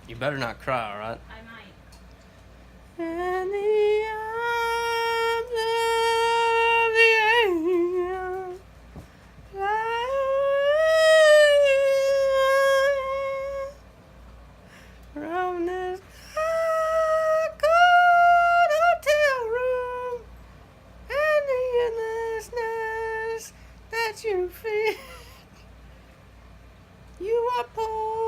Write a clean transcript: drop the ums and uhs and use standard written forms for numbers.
You better not cry, alright? I might. In the arms of the angel, fly away from this cold hotel room and the endlessness that you feel. You are poor.